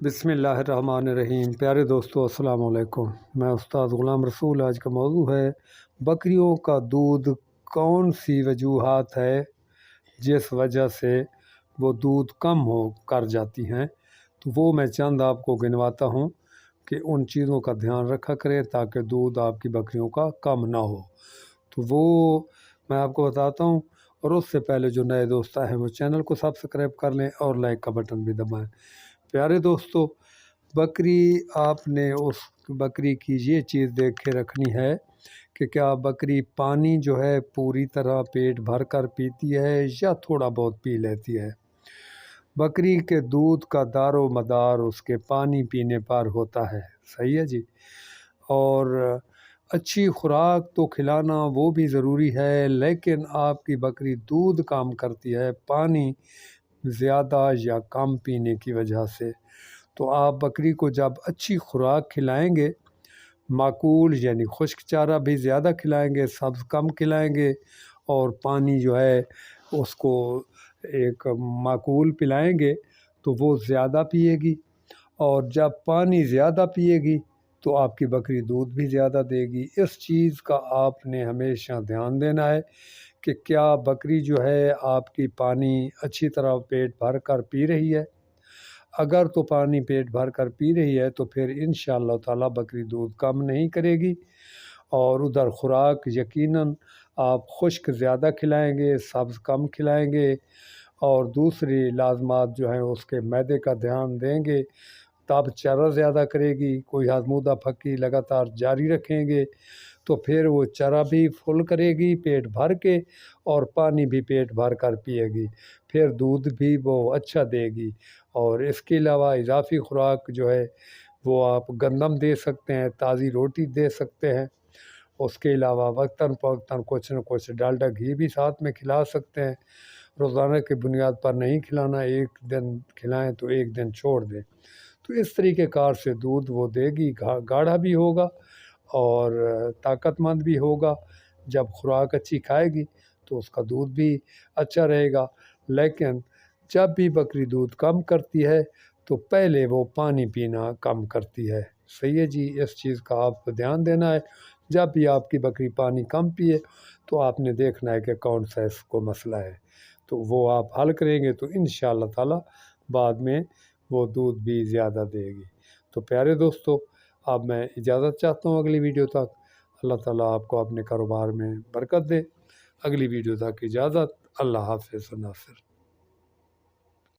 بسم اللہ الرحمن الرحیم۔ پیارے دوستو السلام علیکم، میں استاد غلام رسول۔ آج کا موضوع ہے بکریوں کا دودھ کون سی وجوہات ہے جس وجہ سے وہ دودھ کم کر جاتی ہیں، تو وہ میں چند آپ کو گنواتا ہوں کہ ان چیزوں کا دھیان رکھا کریں تاکہ دودھ آپ کی بکریوں کا کم نہ ہو۔ تو وہ میں آپ کو بتاتا ہوں، اور اس سے پہلے جو نئے دوست ہیں وہ چینل کو سبسکرائب کر لیں اور لائک کا بٹن بھی دبائیں۔ پیارے دوستو، آپ نے اس بکری کی یہ چیز دیکھ کے رکھنی ہے کہ کیا بکری پانی جو ہے پوری طرح پیٹ بھر کر پیتی ہے یا تھوڑا بہت پی لیتی ہے۔ بکری کے دودھ کا دار و مدار اس کے پانی پینے پر ہوتا ہے، صحیح ہے جی۔ اور اچھی خوراک تو کھلانا وہ بھی ضروری ہے، لیکن آپ کی بکری دودھ کام کرتی ہے پانی زیادہ یا کم پینے کی وجہ سے۔ تو آپ بکری کو جب اچھی خوراک کھلائیں گے، معقول یعنی خشک چارہ بھی زیادہ کھلائیں گے، سبز کم کھلائیں گے، اور پانی جو ہے اس کو ایک معقول پلائیں گے تو وہ زیادہ پیے گی، اور جب پانی زیادہ پیے گی تو آپ کی بکری دودھ بھی زیادہ دے گی۔ اس چیز کا آپ نے ہمیشہ دھیان دینا ہے کہ کیا بکری جو ہے آپ کی پانی اچھی طرح پیٹ بھر کر پی رہی ہے۔ اگر تو پانی پیٹ بھر کر پی رہی ہے تو پھر انشاءاللہ تعالی بکری دودھ کم نہیں کرے گی۔ اور ادھر خوراک یقیناً آپ خشک زیادہ کھلائیں گے، سبز کم کھلائیں گے، اور دوسری لازمات جو ہیں اس کے معدے کا دھیان دیں گے، تب چرہ زیادہ کرے گی۔ کوئی ہضمودہ پھکی لگاتار جاری رکھیں گے تو پھر وہ چرہ بھی فل کرے گی پیٹ بھر کے، اور پانی بھی پیٹ بھر کر پیے گی، پھر دودھ بھی وہ اچھا دے گی۔ اور اس کے علاوہ اضافی خوراک جو ہے وہ آپ گندم دے سکتے ہیں، تازی روٹی دے سکتے ہیں۔ اس کے علاوہ وقتاً فوقتاً کچھ نہ کچھ ڈالڈا گھی بھی ساتھ میں کھلا سکتے ہیں۔ روزانہ کی بنیاد پر نہیں کھلانا، ایک دن کھلائیں تو ایک دن چھوڑ دیں، تو اس طریقے کار سے دودھ وہ دے گی، گاڑھا بھی ہوگا اور طاقت مند بھی ہوگا۔ جب خوراک اچھی کھائے گی تو اس کا دودھ بھی اچھا رہے گا۔ لیکن جب بھی بکری دودھ کم کرتی ہے تو پہلے وہ پانی پینا کم کرتی ہے، صحیح ہے جی۔ اس چیز کا آپ کو دھیان دینا ہے، جب بھی آپ کی بکری پانی کم پیے تو آپ نے دیکھنا ہے کہ کون سا اس کو مسئلہ ہے، تو وہ آپ حل کریں گے تو انشاءاللہ تعالی بعد میں وہ دودھ بھی زیادہ دے گی۔ تو پیارے دوستو، اب میں اجازت چاہتا ہوں اگلی ویڈیو تک۔ اللہ تعالیٰ آپ کو اپنے کاروبار میں برکت دے۔ اگلی ویڈیو تک اجازت، اللہ حافظ و ناصر۔